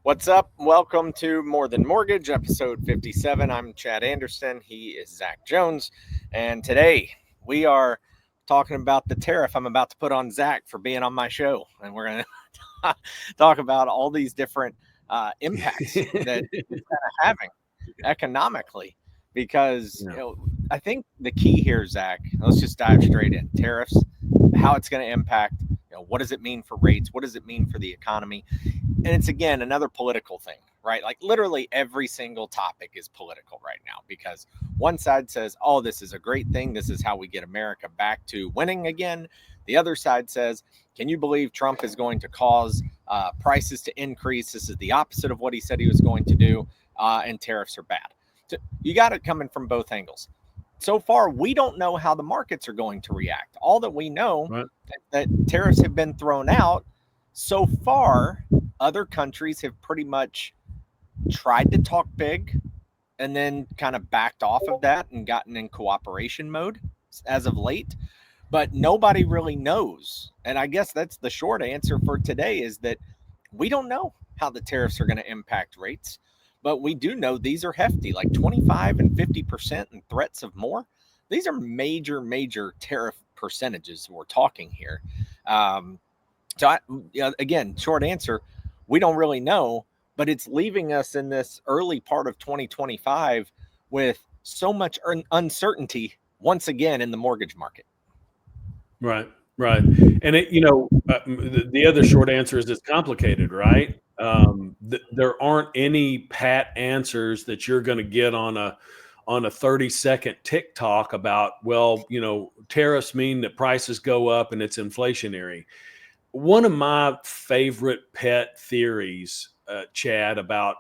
What's up? Welcome to More Than Mortgage, episode 57. I'm Chad Anderson. He is Zach Jones. And today we are talking about the tariff I'm about to put on Zach for being on my show. And we're going to talk about all these different impacts that it's kind of having economically. Because, I think the key here, Zach, let's just dive straight in. Tariffs, how it's going to impact, what does it mean for rates? What does it mean for the economy? And it's again another political thing, right? Like literally every single topic is political right now because one side says, oh, this is a great thing. This is how we get America back to winning again. The other side says, can you believe Trump is going to cause prices to increase? This is the opposite of what he said he was going to do, and tariffs are bad. So you got it coming from both angles. So far, we don't know how the markets are going to react. All that we know that tariffs have been thrown out. So far, other countries have pretty much tried to talk big and then kind of backed off of that and gotten in cooperation mode as of late. But nobody really knows. And I guess that's the short answer for today is that we don't know how the tariffs are going to impact rates. But we do know these are hefty, like 25 and 50% and threats of more. These are major tariff percentages we're talking here. Again, short answer, we don't really know, but it's leaving us in this early part of 2025 with so much uncertainty once again in the mortgage market. Right. And the other short answer is it's complicated, right? There aren't any pat answers that you're going to get on a 30-second TikTok about, tariffs mean that prices go up and it's inflationary. One of my favorite pet theories, Chad, about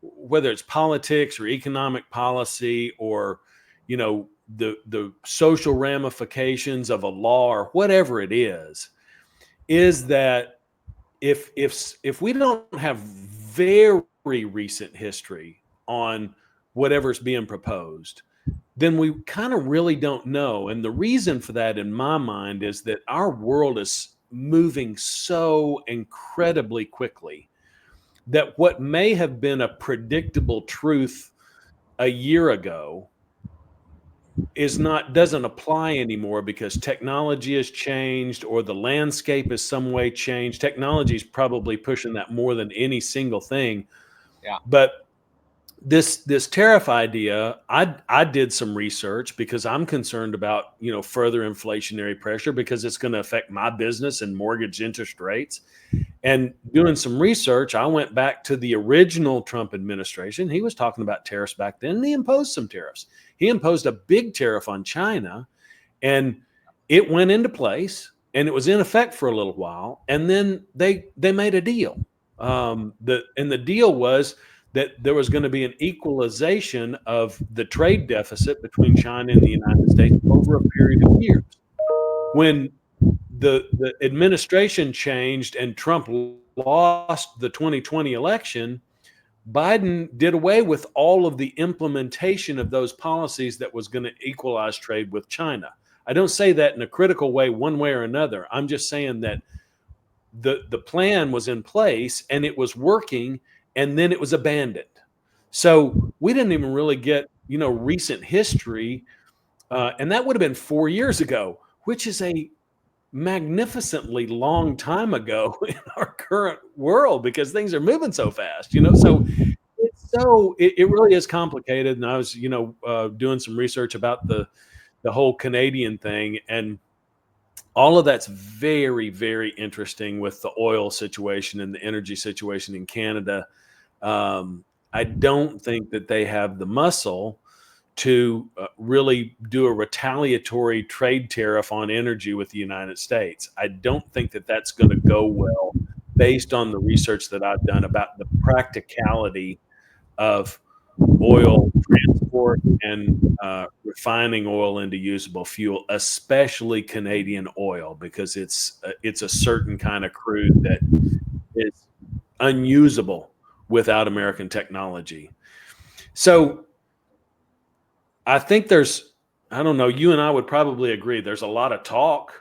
whether it's politics or economic policy or, the social ramifications of a law or whatever it is that if we don't have very recent history on whatever's being proposed, then we kind of really don't know. And the reason for that, in my mind, is that our world is moving so incredibly quickly that what may have been a predictable truth a year ago doesn't apply anymore because technology has changed or the landscape is some way changed. Technology is probably pushing that more than any single thing. Yeah. But this tariff idea, I did some research because I'm concerned about, further inflationary pressure because it's going to affect my business and mortgage interest rates. And doing some research, I went back to the original Trump administration. He was talking about tariffs back then, and he imposed some tariffs. He imposed a big tariff on China, and it went into place, and it was in effect for a little while. And then they made a deal. The deal was that there was going to be an equalization of the trade deficit between China and the United States over a period of years. When the administration changed and Trump lost the 2020 election, Biden did away with all of the implementation of those policies that was going to equalize trade with China. I don't say that in a critical way, one way or another. I'm just saying that the plan was in place and it was working, and then it was abandoned. So we didn't even really get, recent history. And that would have been 4 years ago, which is a magnificently long time ago in our current world because things are moving so fast, So it really is complicated. And I was, doing some research about the whole Canadian thing, and all of that's very, very interesting with the oil situation and the energy situation in Canada. I don't think that they have the muscle to really do a retaliatory trade tariff on energy with the United States. I don't think that that's going to go well based on the research that I've done about the practicality of oil transport and refining oil into usable fuel, especially Canadian oil, because it's a certain kind of crude that is unusable without American technology. So I think I don't know, you and I would probably agree, there's a lot of talk,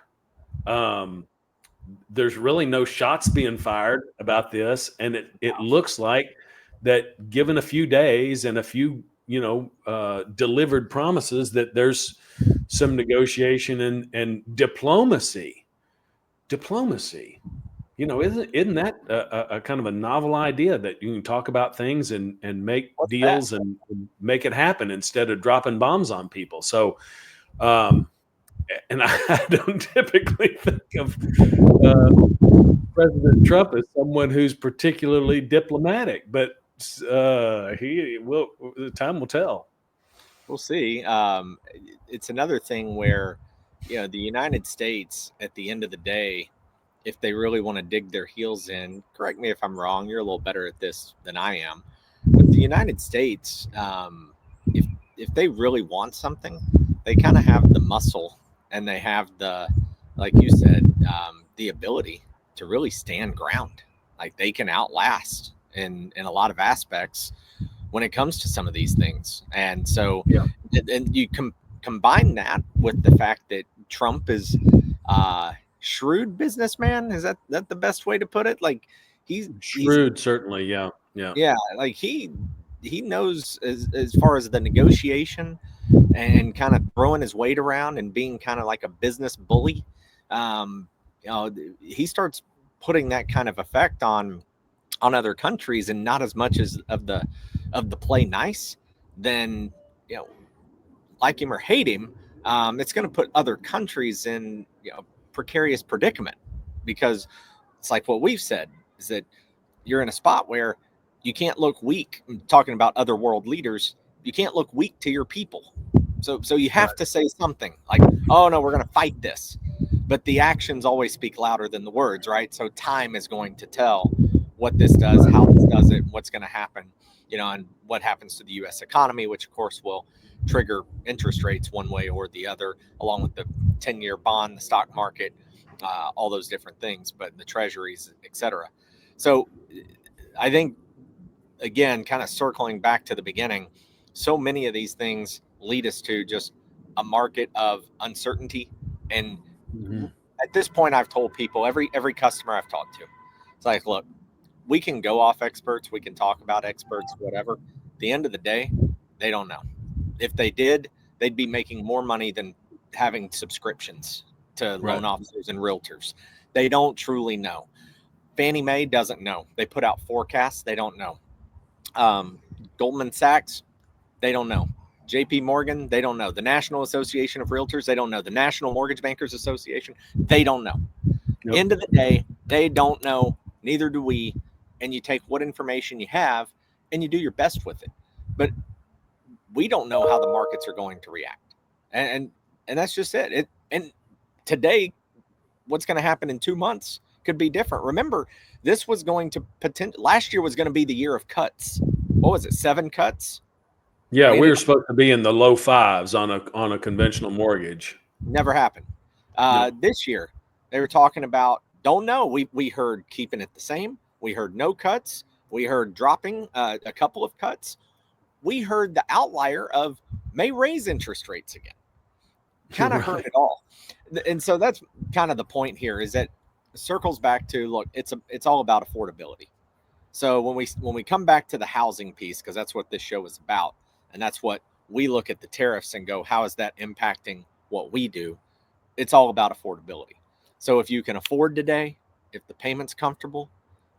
there's really no shots being fired about this, and it looks like that, given a few days and a few delivered promises, that there's some negotiation and diplomacy. Isn't that a kind of a novel idea, that you can talk about things and make What's that? deals and make it happen instead of dropping bombs on people? So, and I don't typically think of President Trump as someone who's particularly diplomatic, but he will. Time will tell. We'll see. It's another thing where, the United States, at the end of the day, if they really want to dig their heels in, correct me if I'm wrong, you're a little better at this than I am, but the United States, if they really want something, they kind of have the muscle, and they have the, like you said, the ability to really stand ground. Like, they can outlast in a lot of aspects when it comes to some of these things. And so, Yeah. and you combine that with the fact that Trump is shrewd businessman. Is that the best way to put it? Like, he's Shrewd, certainly. Yeah, yeah, yeah, like he knows as far as the negotiation and kind of throwing his weight around and being kind of like a business bully. Um, he starts putting that kind of effect on other countries, and not as much as of the play nice. Then, like him or hate him, it's going to put other countries in precarious predicament, because it's like what we've said, is that you're in a spot where you can't look weak. I'm talking about other world leaders, you can't look weak to your people. So you have right. to say something like, "Oh no, we're going to fight this," but the actions always speak louder than the words, right? So time is going to tell what this does, how this does it, what's going to happen, and what happens to the U.S. economy, which of course will trigger interest rates one way or the other, along with the 10-year bond, the stock market, all those different things, but the treasuries, etc. So I think, again, kind of circling back to the beginning, so many of these things lead us to just a market of uncertainty. And Mhm. at this point, I've told people, every customer I've talked to, it's like, look, we can go off experts, we can talk about experts, whatever. At the end of the day, they don't know. If they did, they'd be making more money than having subscriptions to Right. loan officers and realtors. They don't truly know. Fannie Mae doesn't know. They put out forecasts, they don't know. Um, Goldman Sachs, they don't know. JP Morgan, they don't know. The National Association of Realtors, they don't know. The National Mortgage Bankers Association, they don't know. Yep. End of the day, they don't know. Neither do we. And you take what information you have and you do your best with it. But we don't know how the markets are going to react. And that's just it. And today, what's going to happen in 2 months could be different. Remember, this was going to last year was going to be the year of cuts. What was it? 7 cuts? Yeah, We we ended were supposed to be in the low fives on a conventional mortgage. Never happened. No. This year, they were talking about, don't know. We heard keeping it the same. We heard no cuts. We heard dropping a couple of cuts. We heard the outlier of may raise interest rates again. Kind of heard Right. it all. And so that's kind of the point here, is that it circles back to, look, it's all about affordability. So when we come back to the housing piece, because that's what this show is about, and that's what we look at the tariffs and go, how is that impacting what we do? It's all about affordability. So if you can afford today, if the payment's comfortable,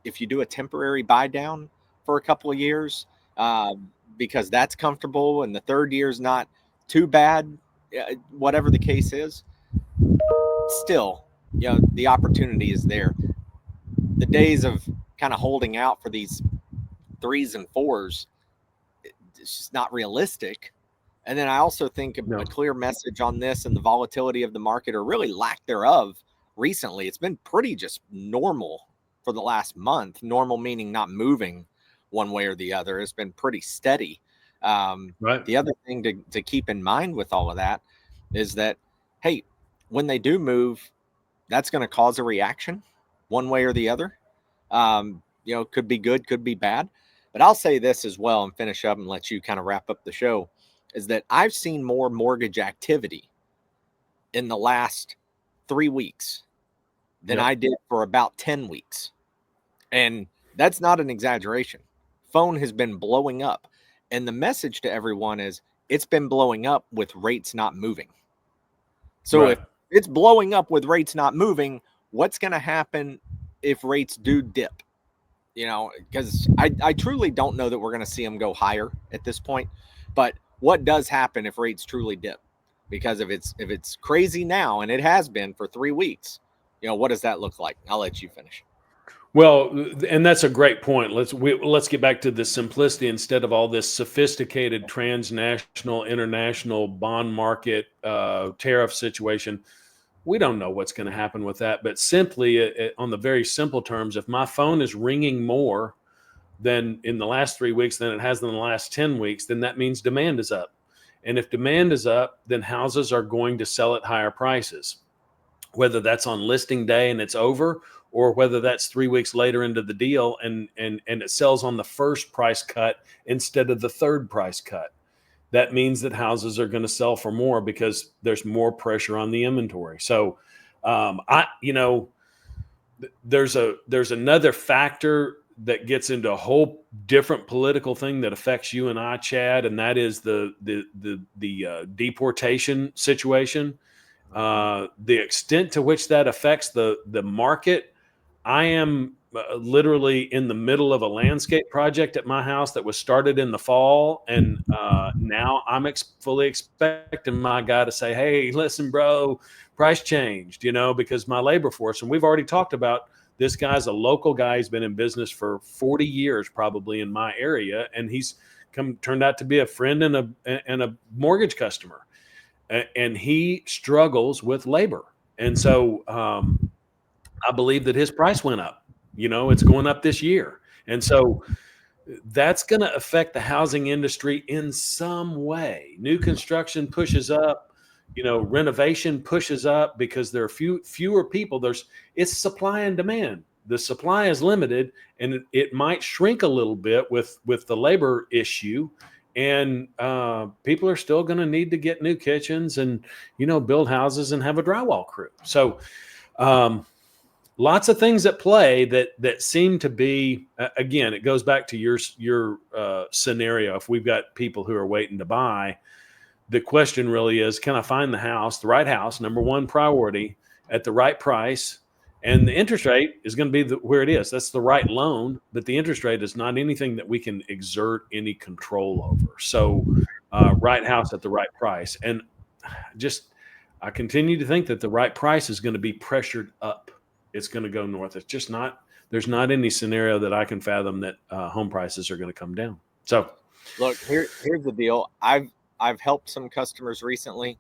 if you do a temporary buy down for a couple of years, uh, because that's comfortable, and the third year is not too bad, whatever the case is, still, the opportunity is there. The days of kind of holding out for these threes and fours, it's just not realistic. And then I also think a No. clear message on this and the volatility of the market, or really lack thereof, recently. It's been pretty just normal for the last month. Normal meaning not moving one way or the other. It's been pretty steady. Right. The other thing to keep in mind with all of that is that, hey, when they do move, that's going to cause a reaction one way or the other. Could be good, could be bad. But I'll say this as well and finish up and let you kind of wrap up the show, is that I've seen more mortgage activity in the last 3 weeks than Yep. I did for about 10 weeks. And that's not an exaggeration. Phone has been blowing up. And the message to everyone is it's been blowing up with rates not moving. So Right. if it's blowing up with rates not moving, what's going to happen if rates do dip? Because I truly don't know that we're going to see them go higher at this point. But what does happen if rates truly dip? Because if it's crazy now, and it has been for 3 weeks, what does that look like? I'll let you finish. Well, and that's a great point. Let's get back to the simplicity instead of all this sophisticated transnational, international bond market tariff situation. We don't know what's going to happen with that, but simply on the very simple terms, if my phone is ringing more than in the last 3 weeks than it has in the last 10 weeks, then that means demand is up. And if demand is up, then houses are going to sell at higher prices, whether that's on listing day and it's over, or whether that's 3 weeks later into the deal and it sells on the first price cut instead of the third price cut. That means that houses are going to sell for more because there's more pressure on the inventory. So there's another factor that gets into a whole different political thing that affects you and I, Chad, and that is the deportation situation. The extent to which that affects the market. I am literally in the middle of a landscape project at my house that was started in the fall, and now I'm fully expecting my guy to say, "Hey, listen, bro, price changed," because my labor force, and we've already talked about this guy's a local guy. He's been in business for 40 years, probably in my area, and he's turned out to be a friend and a mortgage customer, and he struggles with labor, and so. I believe that his price went up. It's going up this year. And so that's going to affect the housing industry in some way. New construction pushes up, renovation pushes up because there are fewer people. It's supply and demand. The supply is limited, and it might shrink a little bit with the labor issue. And people are still going to need to get new kitchens and, build houses and have a drywall crew. So, lots of things at play that seem to be again, it goes back to your scenario. If we've got people who are waiting to buy, the question really is, can I find the right house, number one priority, at the right price? And the interest rate is going to be where it is. That's the right loan, but the interest rate is not anything that we can exert any control over. So right house at the right price. And I continue to think that the right price is going to be pressured up. It's going to go north. It's just not, there's not any scenario that I can fathom that home prices are going to come down. So Look, here's the deal. I've helped some customers recently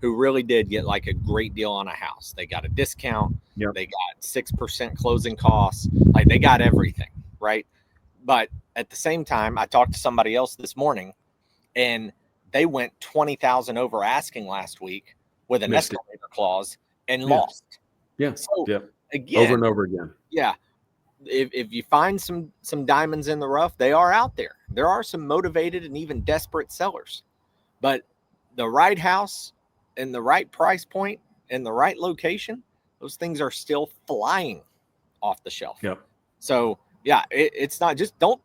who really did get like a great deal on a house. They got a discount. Yep. They got 6% closing costs. Like they got everything, right? But at the same time, I talked to somebody else this morning, and they went 20,000 over asking last week with an escalator clause and lost. Yeah. So yeah. again, Over and over again. Yeah. If you find some diamonds in the rough, they are out there. There are some motivated and even desperate sellers, but the right house and the right price point and the right location, those things are still flying off the shelf. Yep. So yeah, it's not just don't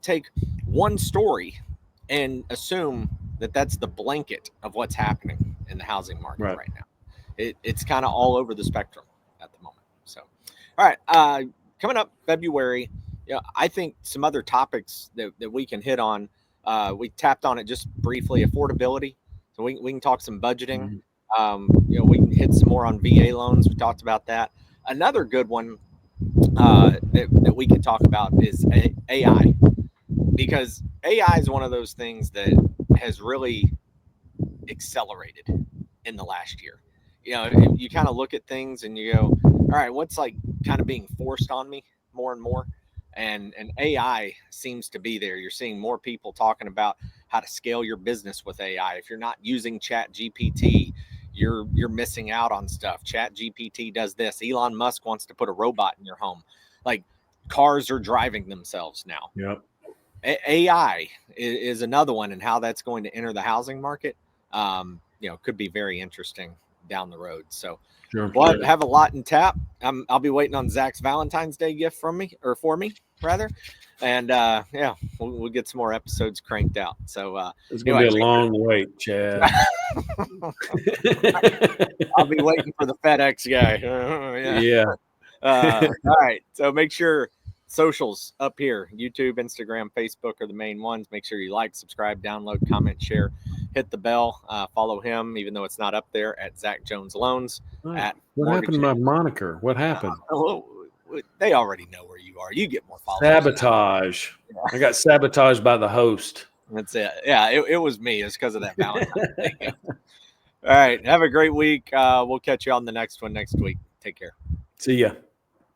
take one story and assume that that's the blanket of what's happening in the housing market right now. It's kind of all over the spectrum at the moment. So, all right, coming up February, I think some other topics that we can hit on. We tapped on it just briefly, affordability. So we can talk some budgeting. We can hit some more on VA loans. We talked about that. Another good one that we can talk about is AI, because AI is one of those things that has really accelerated in the last year. You kind of look at things and you go, all right, what's like kind of being forced on me more and more? And AI seems to be there. You're seeing more people talking about how to scale your business with AI. If you're not using Chat GPT, you're missing out on stuff. Chat GPT does this. Elon Musk wants to put a robot in your home. Like cars are driving themselves now. Yep. AI is another one, and how that's going to enter the housing market. Could be very interesting down the road. So Sure. we'll have a lot in tap. I'll be waiting on Zach's Valentine's Day gift for me, rather. And yeah, we'll get some more episodes cranked out. So It's going to be a long wait, Chad. I'll be waiting for the FedEx guy. Yeah. All right. So make sure socials up here, YouTube, Instagram, Facebook are the main ones. Make sure you like, subscribe, download, comment, share, hit the bell, follow him, even though it's not up there, at Zach Jones Loans. What happened to my moniker? What happened? They already know where you are. You get more followers. Sabotage. Yeah. I got sabotaged by the host. That's it. Yeah, it was me. It's because of that Valentine's Day gift. All right. Have a great week. We'll catch you on the next one next week. Take care. See ya.